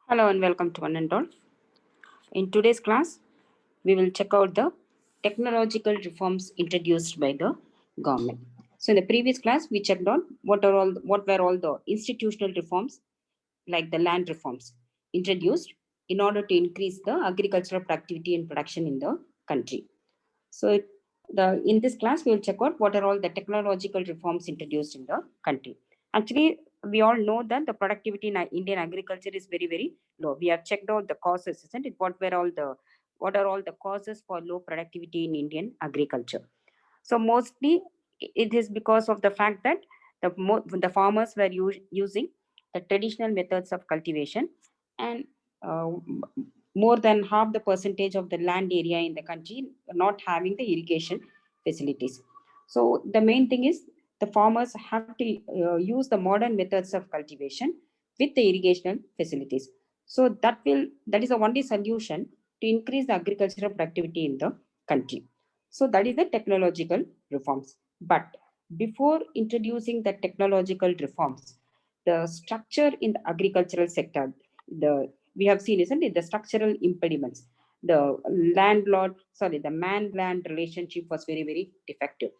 Hello and welcome to one and all. In today's class, we will check out the technological reforms introduced by the government. So in the previous class, we checked on what were all the institutional reforms, like the land reforms, introduced in order to increase the agricultural productivity and production in the country. So in this class, we will check out what are all the technological reforms introduced in the country. Actually, we all know that the productivity in Indian agriculture is very, very low. We have checked out the causes, isn't it? What are all the causes for low productivity in Indian agriculture? So mostly it is because of the fact that the farmers were using the traditional methods of cultivation, and uh, more than half the percentage of the land area in the country not having the irrigation facilities. So the main thing is the farmers have to use the modern methods of cultivation with the irrigation facilities. So that is the only solution to increase the agricultural productivity in the country. So that is the technological reforms. But before introducing the technological reforms, the structure in the agricultural sector, the we have seen, isn't it, the structural impediments. The man-land relationship was very, very defective.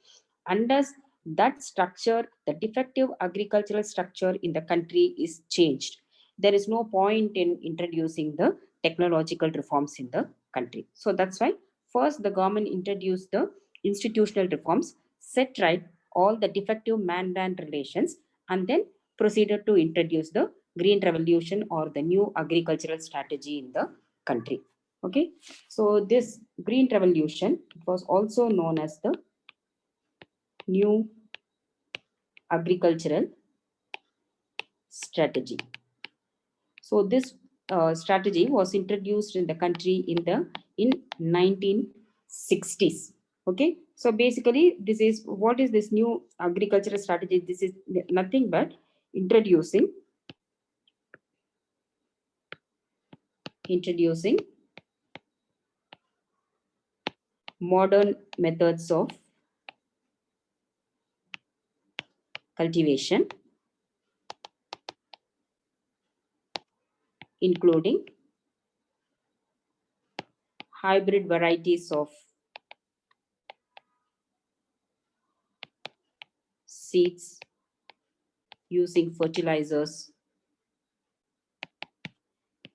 Unless that structure, the defective agricultural structure in the country is changed, there is no point in introducing the technological reforms in the country. So that's why first the government introduced the institutional reforms, set right all the defective man-land relations, and then proceeded to introduce the green revolution or the new agricultural strategy in the country. Okay, so this green revolution was also known as the new agricultural strategy. So this strategy was introduced in the country in 1960s. Okay, so basically this is what is this new agricultural strategy? This is nothing but introducing modern methods of cultivation, including hybrid varieties of seeds, using fertilizers,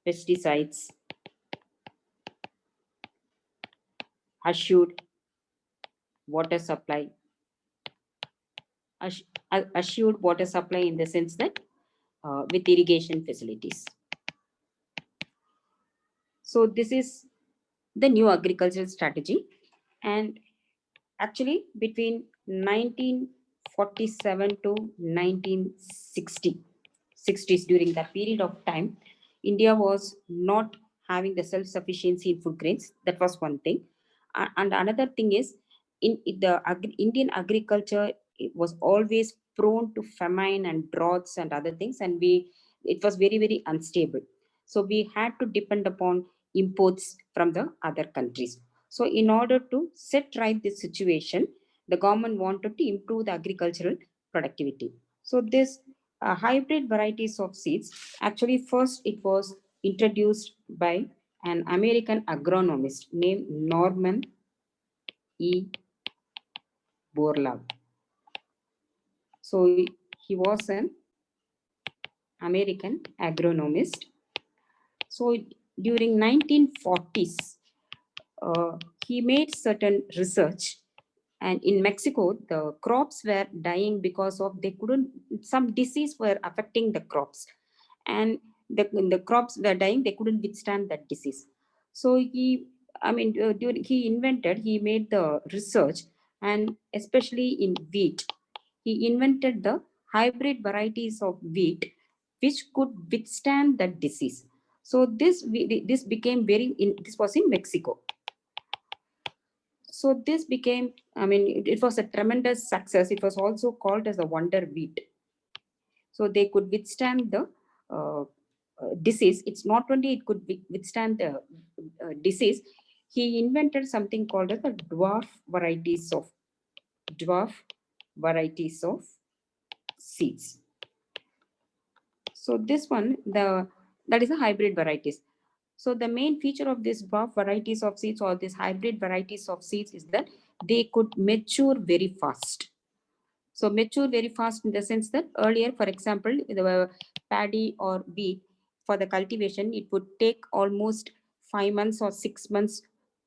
pesticides, assured water supply, assured water supply in the sense that with irrigation facilities. So this is the new agricultural strategy, and actually between 1947 to 1960 60s, during that period of time, India was not having the self-sufficiency in food grains. That was one thing. And another thing is, Indian agriculture, it was always prone to famine and droughts and other things, and it was very, very unstable. So we had to depend upon imports from the other countries. So in order to set right this situation, the government wanted to improve the agricultural productivity. So this hybrid varieties of seeds, actually first it was introduced by an American agronomist named Norman E. Borlaug. So he was an American agronomist. So during 1940s, he made certain research, and in Mexico the crops were dying because of they couldn't some disease were affecting the crops, and the crops were dying, they couldn't withstand that disease. So he made the research, and especially in wheat, he invented the hybrid varieties of wheat which could withstand that disease. So this became this was in Mexico. So this became, it was a tremendous success. It was also called as a wonder wheat. So they could withstand the disease. It's not only it could withstand the disease. He invented something called as the dwarf varieties of seeds. So this one, That is the hybrid varieties. So the main feature of this dwarf varieties of seeds or this hybrid varieties of seeds is that they could mature very fast. So mature very fast in the sense that earlier, for example, the paddy or wheat for the cultivation, it would take almost 5 months or 6 months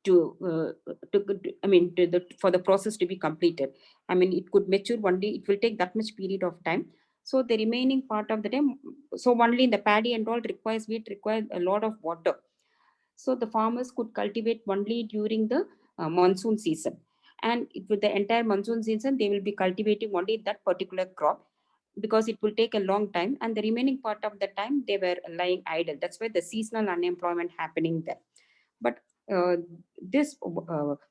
to, I mean, for the process to be completed. I mean, it could mature one day. It will take that much period of time. So the remaining part of the time, so only the paddy and all requires wheat requires a lot of water. So the farmers could cultivate only during the monsoon season, and with the entire monsoon season they will be cultivating only that particular crop, because it will take a long time, and the remaining part of the time they were lying idle. That's why the seasonal unemployment happening there. But this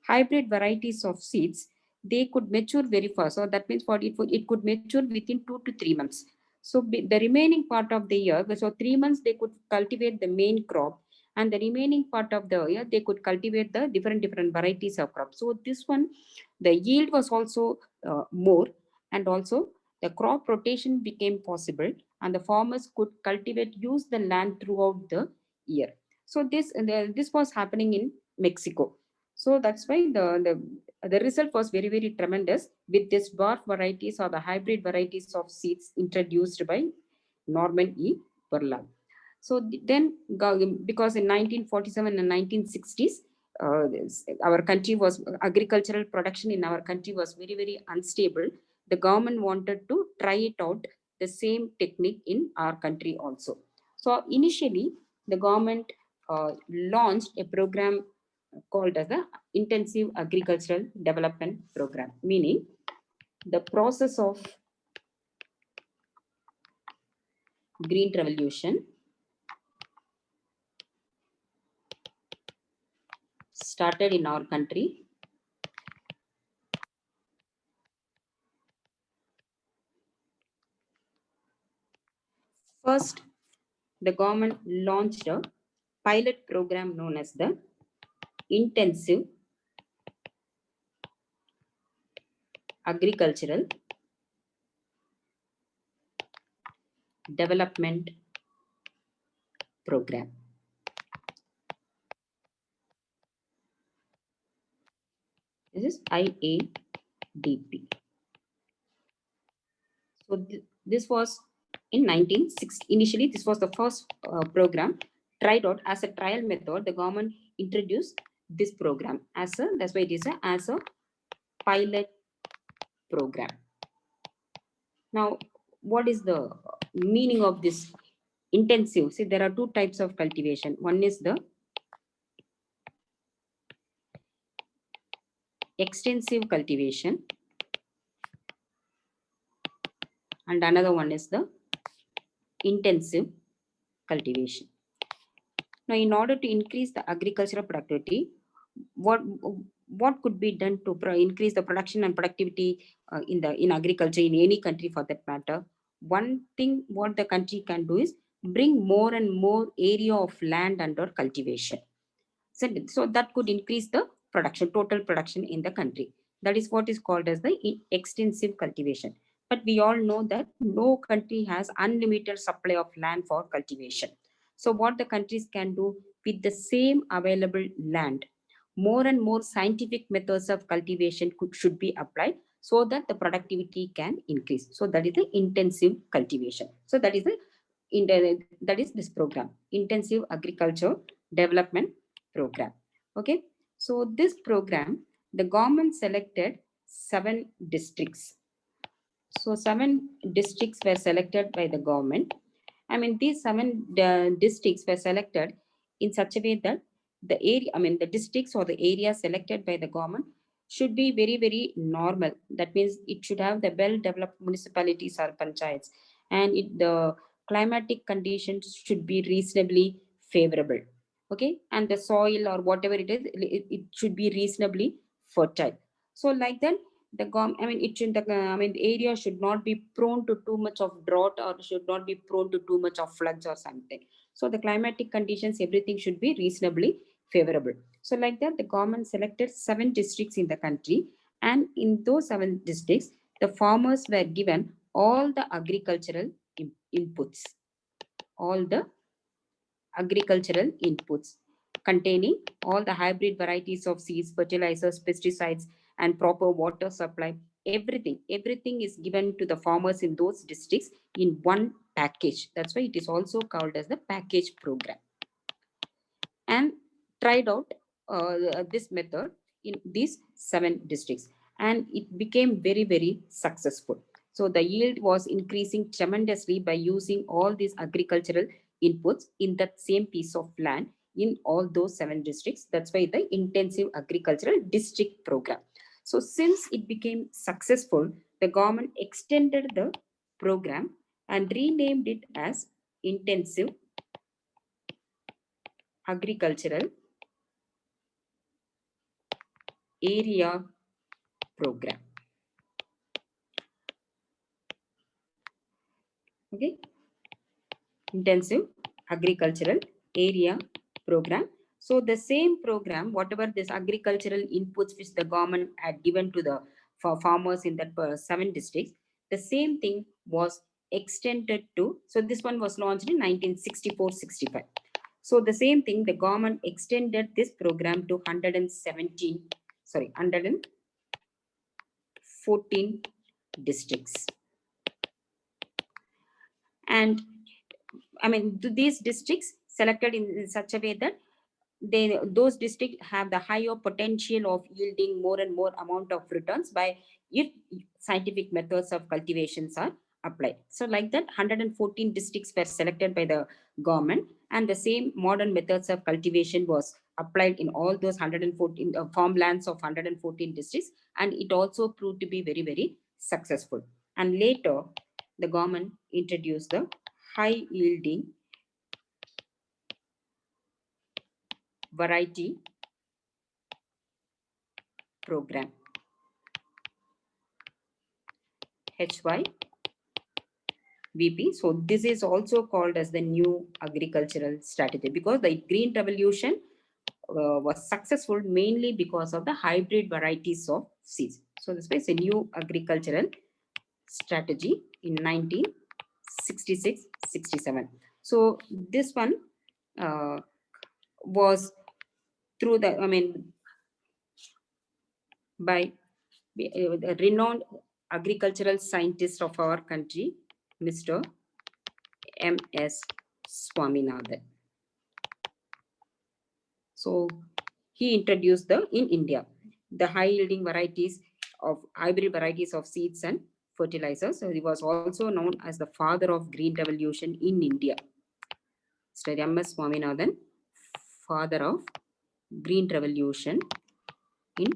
hybrid varieties of seeds, they could mature very fast. So that means what it could mature within 2 to 3 months. So the remaining part of the year, so 3 months they could cultivate the main crop, and the remaining part of the year they could cultivate the different varieties of crops. So this one, the yield was also more, and also the crop rotation became possible, and the farmers could cultivate, use the land throughout the year. So this was happening in Mexico. So that's why the result was very tremendous with this dwarf varieties or the hybrid varieties of seeds introduced by Norman E. Borlaug. So then, because in 1947 and 1960s, our country was, agricultural production in our country was very unstable. The government wanted to try it out, the same technique in our country also. So initially, the government launched a program called as the Intensive Agricultural Development Program, meaning the process of green revolution started in our country. First, the government launched a pilot program known as the Intensive Agricultural Development Program. This is IADP. So this was in 1960. Initially, this was the first program tried out as a trial method. The government introduced this program as a, that's why it is as a pilot program. Now, what is the meaning of this intensive? See, there are two types of cultivation. One is the extensive cultivation, and another one is the intensive cultivation. Now, in order to increase the agricultural productivity, what what could be done to increase the production and productivity in agriculture in any country for that matter? One thing what the country can do is bring more and more area of land under cultivation. So that could increase the production, total production in the country. That is what is called as the extensive cultivation. But we all know that no country has unlimited supply of land for cultivation. So what the countries can do with the same available land, more and more scientific methods of cultivation should be applied so that the productivity can increase. So that is the intensive cultivation. So that is that is this program, Intensive Agriculture Development Program. Okay, so this program, the government selected 7 districts. So 7 districts were selected by the government. I mean, these 7 districts were selected in such a way that the area, I mean, the districts or the area selected by the government should be very normal. That means it should have the well-developed municipalities or panchayats, and the climatic conditions should be reasonably favorable. Okay, and the soil or whatever it is, it should be reasonably fertile. So like that, I mean, it should, I mean, the area should not be prone to too much of drought, or should not be prone to too much of floods or something. So the climatic conditions, everything should be reasonably favorable. So like that, the government selected 7 districts in the country, and in those 7 districts, the farmers were given all the agricultural inputs, all the agricultural inputs containing all the hybrid varieties of seeds, fertilizers, pesticides, and proper water supply. Everything is given to the farmers in those districts in one package. That's why it is also called as the package program. And tried out this method in these 7 districts, and it became very successful. So the yield was increasing tremendously by using all these agricultural inputs in that same piece of land in all those 7 districts. That's why the intensive agricultural district program. So since it became successful, the government extended the program and renamed it as intensive agricultural area program. Okay, intensive agricultural area program. So the same program, whatever this agricultural inputs which the government had given to the farmers in that 7 districts, the same thing was extended to. So this one was launched in 1964-65. So the same thing, the government extended this program to 114 districts. And I mean, these districts selected in such a way that those districts have the higher potential of yielding more and more amount of returns by if scientific methods of cultivations are applied. So like that, 114 districts were selected by the government, and the same modern methods of cultivation was applied in all those 114 farmlands of 114 districts, and it also proved to be very successful. And later, the government introduced the high yielding variety program, HYVP. So this is also called as the new agricultural strategy, because the green revolution was successful mainly because of the hybrid varieties of seeds. So this was a new agricultural strategy in 1966-67. So this one was through the, by the renowned agricultural scientist of our country, Mr. M.S. Swaminathan. So he introduced in India the high yielding varieties of hybrid varieties of seeds and fertilizers. So he was also known as the father of green revolution in India. Mr. M.S. Swaminathan, father of green revolution in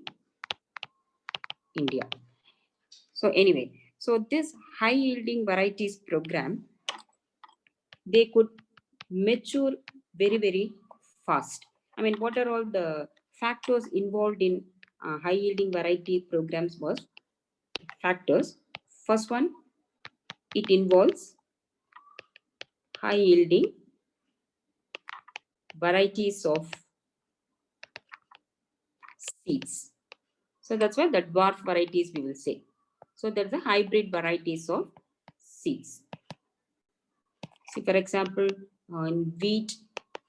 India. So anyway, so this high yielding varieties program, they could mature very fast. I mean, what are all the factors involved in high yielding variety programs was factors. First one, it involves high yielding varieties of seeds. So that's why the dwarf varieties we will say. So there's a hybrid varieties of seeds. See, for example, in wheat,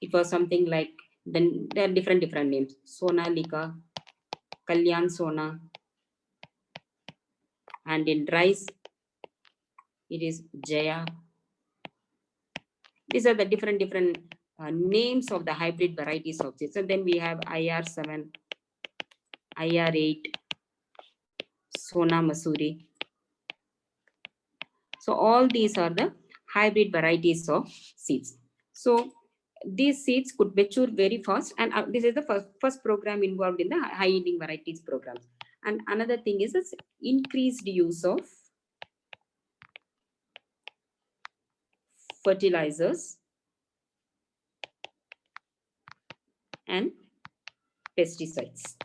it was something like, then there are different names: Sonalika, Kalyan Sona, and in rice, it is Jaya. These are the different names of the hybrid varieties of seeds. So then we have IR7, IR8, Sona Masuri. So all these are the hybrid varieties of seeds. So these seeds could mature very fast, and this is the first program involved in the high yielding varieties programs. And another thing is this increased use of fertilizers and pesticides.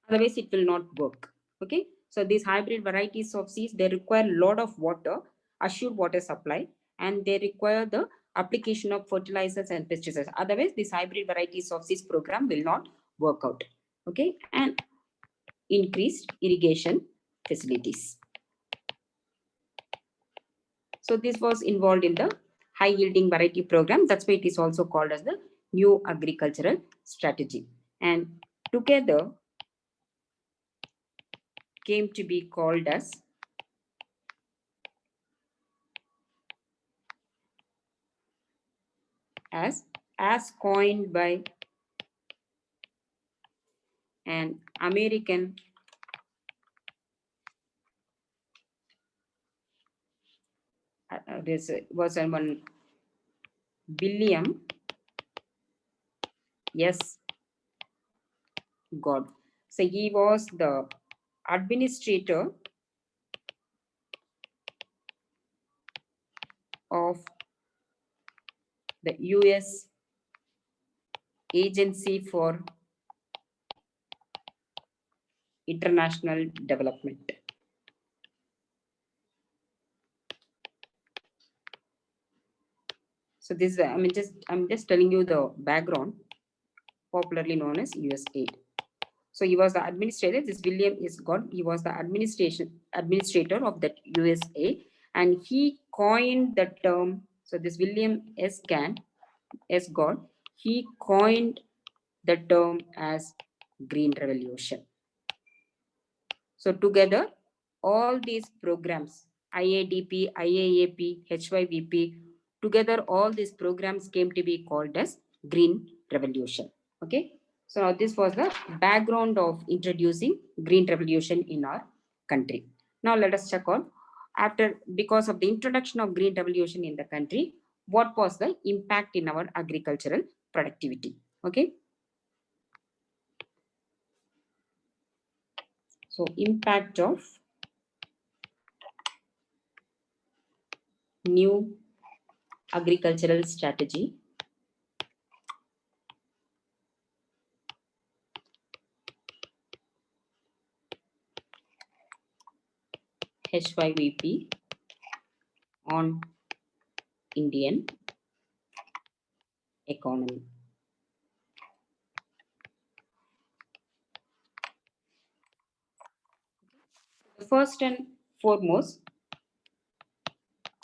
Otherwise, it will not work. Okay. So these hybrid varieties of seeds, they require a lot of water, assured water supply, and they require the application of fertilizers and pesticides. Otherwise, this hybrid varieties of seeds program will not work out. Okay. And increased irrigation facilities. So this was involved in the high yielding variety program. That's why it is also called as the new agricultural strategy. And together came to be called as coined by an American this was one William S. God. So he was the administrator of the US Agency for International Development. So this I'm just telling you the background, popularly known as USAID. So he was the administrator. This William is God. He was the administrator of that USA, and he coined the term. So this William S. God, he coined the term as Green Revolution. So together, all these programs, IADP, IAAP, HYVP, together all these programs came to be called as Green Revolution. Okay. So now this was the background of introducing Green Revolution in our country. Now let us check on because of the introduction of Green Revolution in the country, what was the impact in our agricultural productivity. Okay. So impact of new agricultural strategy HYVP on Indian economy. First and foremost,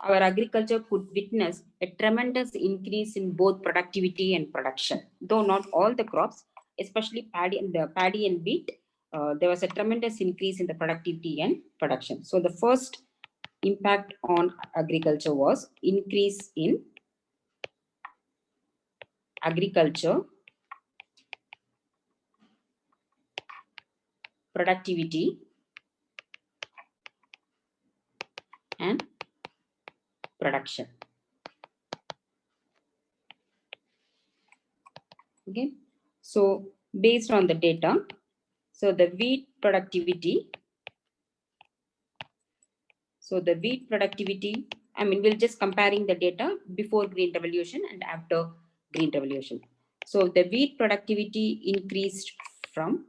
our agriculture could witness a tremendous increase in both productivity and production. Though not all the crops, especially paddy and wheat, there was a tremendous increase in the productivity and production. So the first impact on agriculture was increase in agriculture productivity and production. Okay, so based on the data, so the wheat productivity, I mean, we'll just comparing the data before Green Revolution and after Green Revolution. So the wheat productivity increased from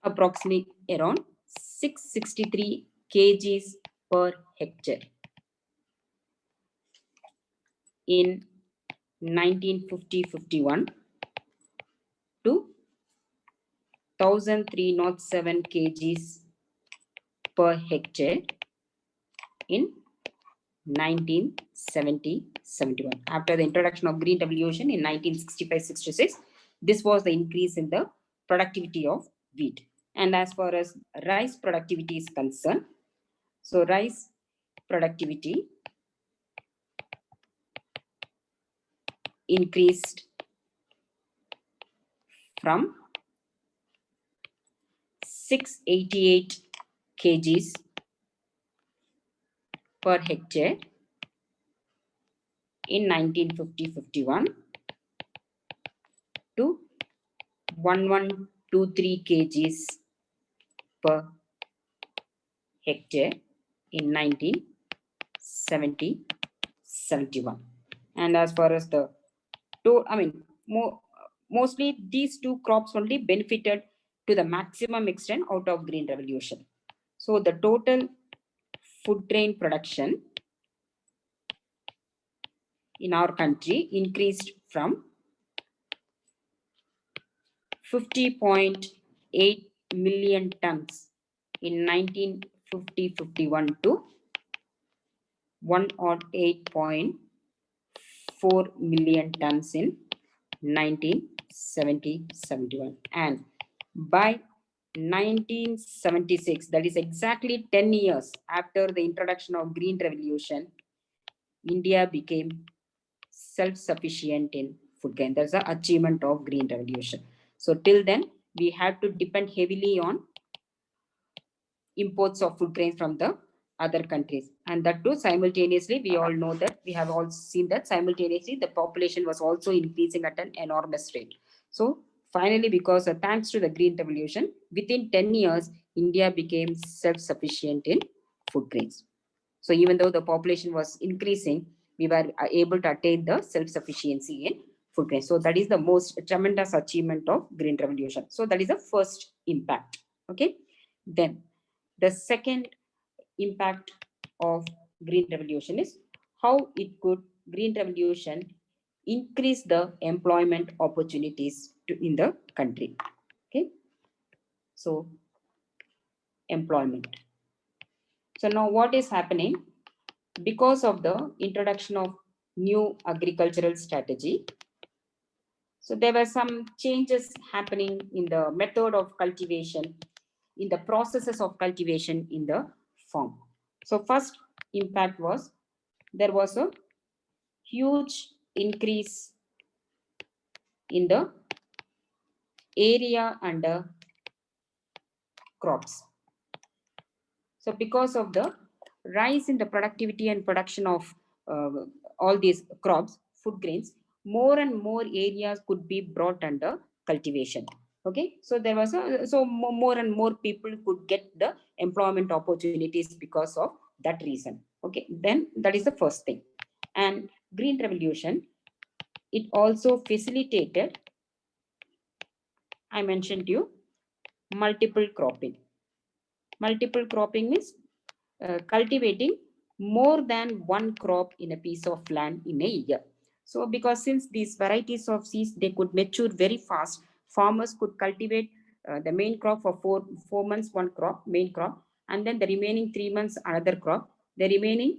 approximately around 663 kgs per hectare in 1950-51 to 1307 kgs per hectare in 1970-71. After the introduction of Green Revolution in 1965-66, this was the increase in the productivity of wheat. And as far as rice productivity is concerned, so rice productivity increased from 688 kgs per hectare in 1950-51 to 1123 kgs per hectare in 1970-71. And as far as the mostly these two crops only benefited to the maximum extent out of Green Revolution. So the total food grain production in our country increased from 50.8 million tons in 1950-51 to 108.4 million tons in 1970-71, and by 1976, that is exactly 10 years after the introduction of Green Revolution, India became self-sufficient in food grain. That's the achievement of Green Revolution. So till then, we had to depend heavily on imports of food grains from the other countries, and that too simultaneously. We all know that, we have all seen that simultaneously the population was also increasing at an enormous rate. So finally, because thanks to the Green Revolution, within 10 years, India became self-sufficient in food grains. So even though the population was increasing, we were able to attain the self-sufficiency in food grains. So that is the most tremendous achievement of Green Revolution. So that is the first impact. Okay. Then the second impact of Green Revolution is how it could, Green Revolution, increase the employment opportunities in the country. Okay. So employment. So now what is happening? Because of the introduction of new agricultural strategy, so there were some changes happening in the method of cultivation, in the processes of cultivation in the farm. So first impact was, there was a huge increase in the area under crops. So because of the rise in the productivity and production of uh, all these crops, food grains, more and more areas could be brought under cultivation. Okay, so there was more and more people could get the employment opportunities because of that reason. Okay, then that is the first thing. And Green Revolution, it also facilitated, I mentioned to you, multiple cropping. Multiple cropping means cultivating more than one crop in a piece of land in a year. So because since these varieties of seeds, they could mature very fast, farmers could cultivate the main crop for 4 months, one crop, main crop, and then the remaining 3 months, another crop. The remaining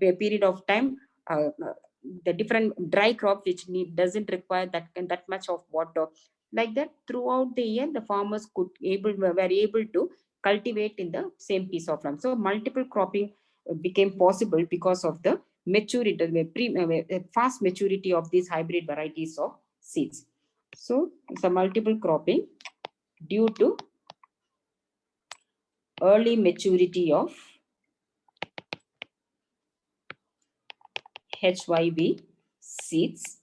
period of time, the different dry crop which doesn't require that much of water. Like that, throughout the year, the farmers were able to cultivate in the same piece of land. So multiple cropping became possible because of the maturity, the fast maturity of these hybrid varieties of seeds. So it's a multiple cropping due to early maturity of HYV seeds.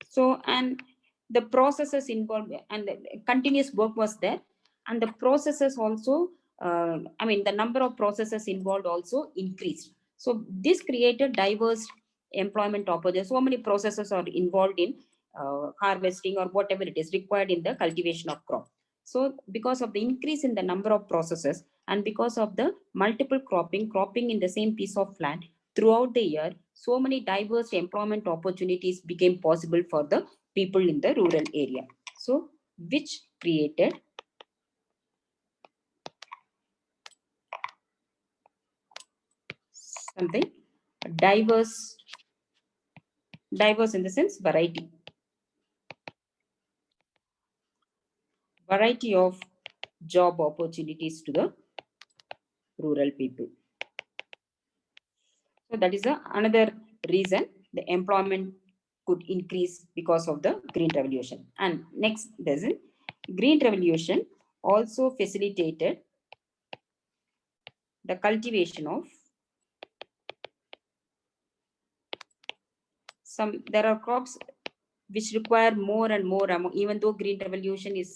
So, and the processes involved and the continuous work was there, and the processes also, the number of processes involved also increased. So this created diverse employment opportunities. So many processes are involved in harvesting or whatever it is required in the cultivation of crop. So because of the increase in the number of processes and because of the multiple cropping in the same piece of land throughout the year, so many diverse employment opportunities became possible for the people in the rural area. So which created something diverse in the sense variety of job opportunities to the rural people. So that is another reason the employment could increase because of the Green Revolution. And next, there's a Green Revolution also facilitated the cultivation of there are crops which require more and more, even though Green Revolution is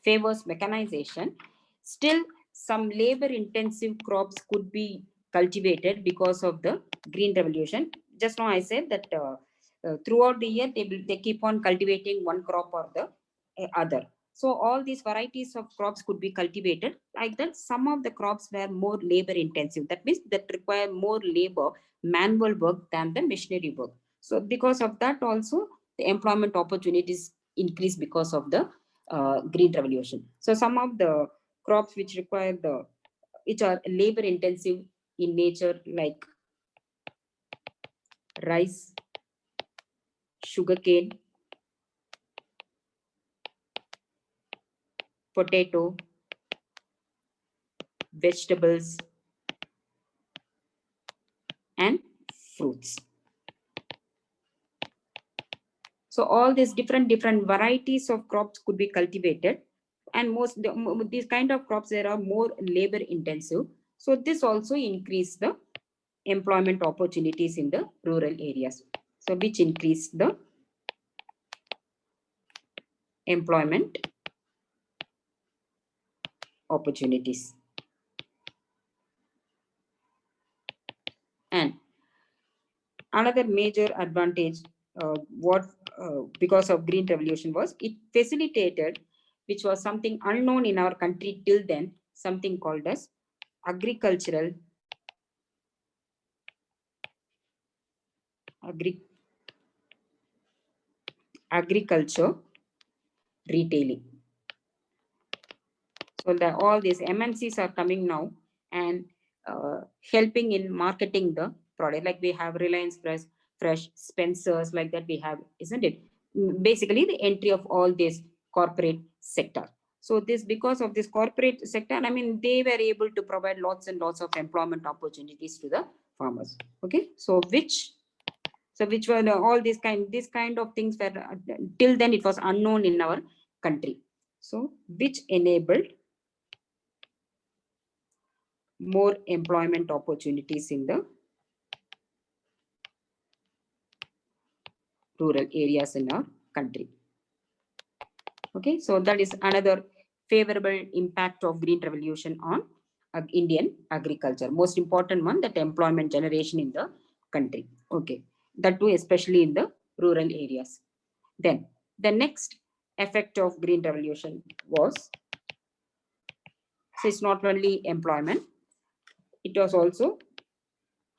favors mechanization, still some labor intensive crops could be cultivated because of the Green Revolution. Just now I said that throughout the year they keep on cultivating one crop or the other. So all these varieties of crops could be cultivated like that. Some of the crops were more labor intensive. That means that require more labor, manual work than the machinery work. So because of that also, the employment opportunities increase because of the Green Revolution. So some of the crops which are labor intensive in nature like rice, sugarcane, potato, vegetables, and fruits. So all these different varieties of crops could be cultivated, and these kind of crops there are more labor intensive. So this also increase the employment opportunities in the rural areas. So which increase the employment opportunities. And another major advantage what because of green revolution was it facilitated, which was something unknown in our country till then, something called as agricultural agriculture retailing. So all these MNCs are coming now and helping in marketing the product. Like we have Reliance Fresh, Spencer's, like that we have, isn't it? Basically, the entry of all this corporate sector. So this, because of this corporate sector, I mean, they were able to provide lots and lots of employment opportunities to the farmers. Okay, so which were all this kind of things were till then it was unknown in our country. So which enabled more employment opportunities in the rural areas in our country. Okay, so that is another favorable impact of green revolution on Indian agriculture. Most important one, that employment generation in the country. Okay, that too especially in the rural areas. Then the next effect of green revolution was, so it's not only employment, it was also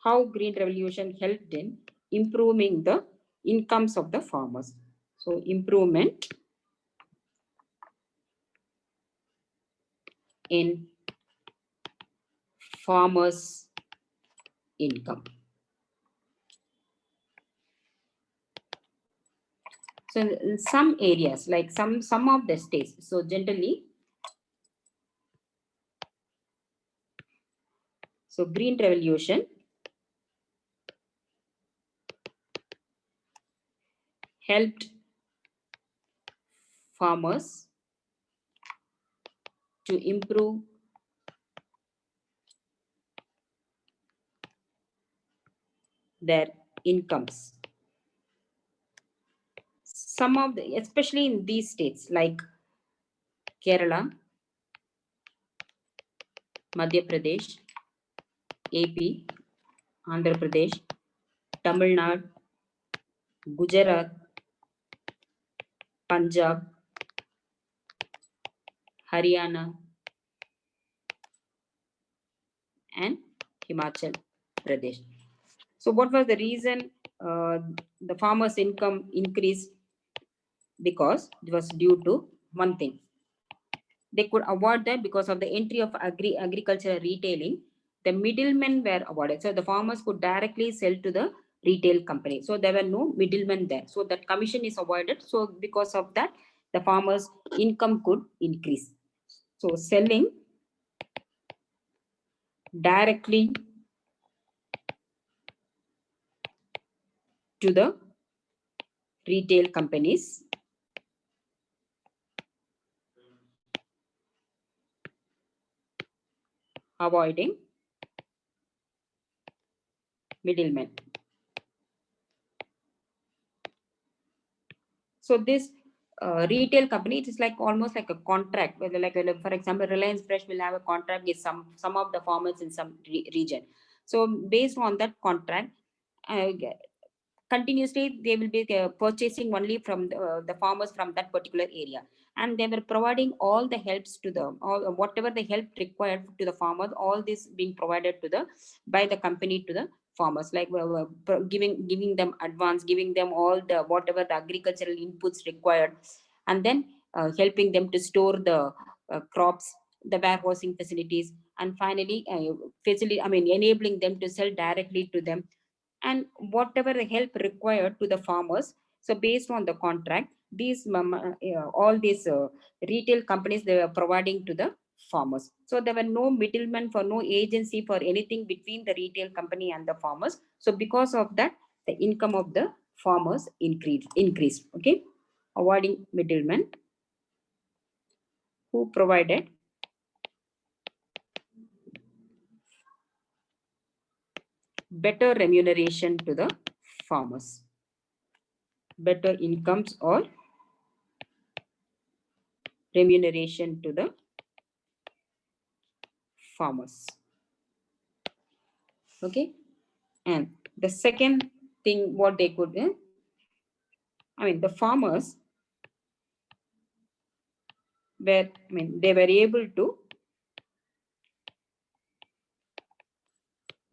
how green revolution helped in improving the incomes of the farmers. So improvement in farmers' income. So in some areas, like some of the states, so generally, so green revolution helped farmers to improve their incomes. Some of the, especially in these states like Kerala, Madhya Pradesh, AP, Andhra Pradesh, Tamil Nadu, Gujarat, Punjab, Haryana, and Himachal Pradesh. So what was the reason the farmers' income increased? Because it was due to one thing. They could avoid that because of the entry of agricultural retailing. The middlemen were avoided. So the farmers could directly sell to the retail company. So there were no middlemen there. So that commission is avoided. So because of that, the farmers' income could increase. So selling directly to the retail companies avoiding middlemen. So this retail company, it is like almost like a contract. Whether like for example, Reliance Fresh will have a contract with some of the farmers in some region. So based on that contract, uh, continuously they will be purchasing only from the farmers from that particular area, and they were providing all the helps to the all whatever the help required to the farmers, all this being provided to the by the company to the farmers, like giving them advance, giving them all the whatever the agricultural inputs required, and then helping them to store the crops, the warehousing facilities, and finally enabling them to sell directly to them, and whatever the help required to the farmers. So based on the contract, all these retail companies, they were providing to the farmers. So there were no middlemen, for no agency for anything between the retail company and the farmers. So because of that, the income of the farmers increased. Okay, avoiding middlemen who provided better remuneration to the farmers, better incomes or remuneration to the farmers. Okay, and the second thing what they could the farmers were they were able to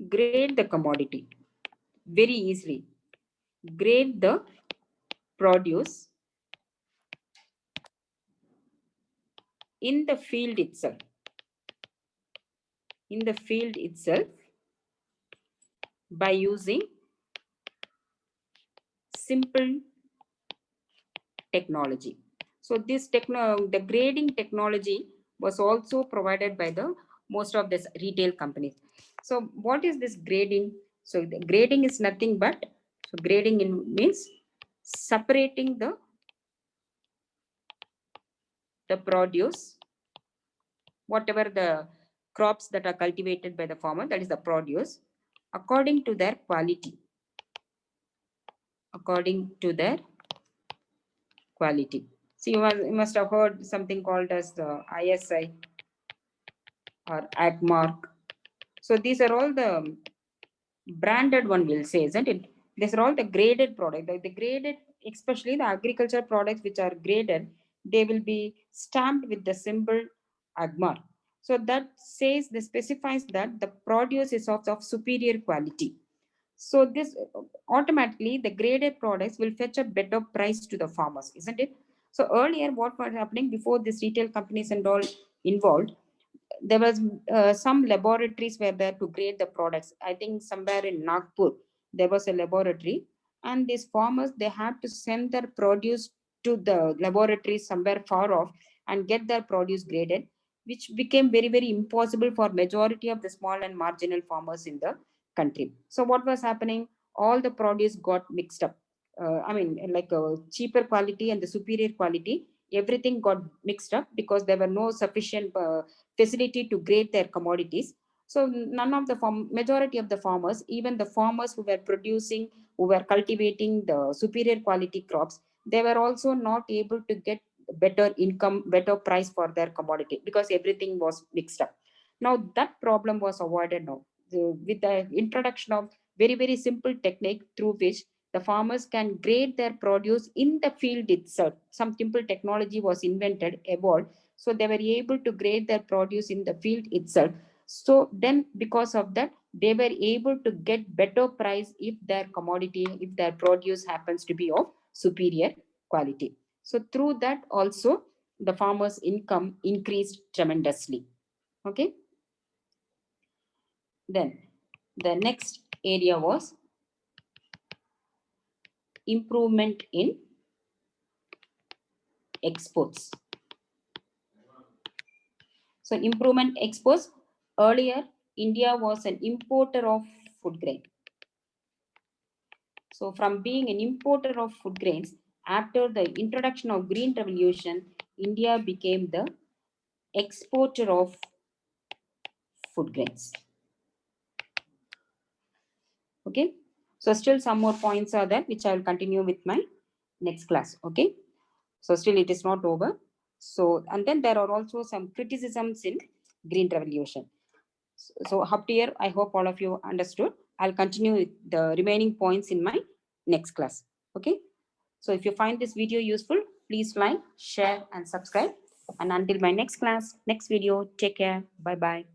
grade the commodity very easily, grade the produce in the field itself, in the field itself by using simple technology. So the grading technology was also provided by the most of this retail companies. So what is this grading? So the grading is nothing but, so grading means separating the produce, whatever the crops that are cultivated by the farmer, that is the produce, according to their quality, according to their quality. So you must have heard something called as the ISI or Agmark. So these are all the branded one, will say, isn't it? These are all the graded product. The graded, especially the agriculture products which are graded, they will be stamped with the symbol Agmark. So that says, this specifies that the produce is of superior quality. So this automatically the graded products will fetch a better price to the farmers, isn't it? So earlier, what was happening before these retail companies and all involved, there was some laboratories were there to grade the products. I think somewhere in Nagpur there was a laboratory, and these farmers, they had to send their produce to the laboratory somewhere far off and get their produce graded, which became very impossible for majority of the small and marginal farmers in the country. So what was happening? All the produce got mixed up. Like a cheaper quality and the superior quality, everything got mixed up because there were no sufficient facility to grade their commodities. So none of the majority of the farmers, even the farmers who were producing, who were cultivating the superior quality crops, they were also not able to get better income, better price for their commodity because everything was mixed up. Now that problem was avoided now with the introduction of very simple technique through which the farmers can grade their produce in the field itself. Some simple technology was invented, evolved, so they were able to grade their produce in the field itself. So then because of that, they were able to get better price if their commodity, if their produce happens to be of superior quality. So through that also, the farmers income increased tremendously. Okay, then the next area was improvement in exports. So improvement exports. Earlier, India was an importer of food grain. So from being an importer of food grains, after the introduction of Green Revolution, India became the exporter of food grains. Okay. So still some more points are there, which I will continue with my next class. Okay. So still it is not over. So, and then there are also some criticisms in Green Revolution. So up to here, I hope all of you understood. I'll continue with the remaining points in my next class. Okay. So if you find this video useful, please like, share, and subscribe. And until my next class, next video, take care. Bye-bye.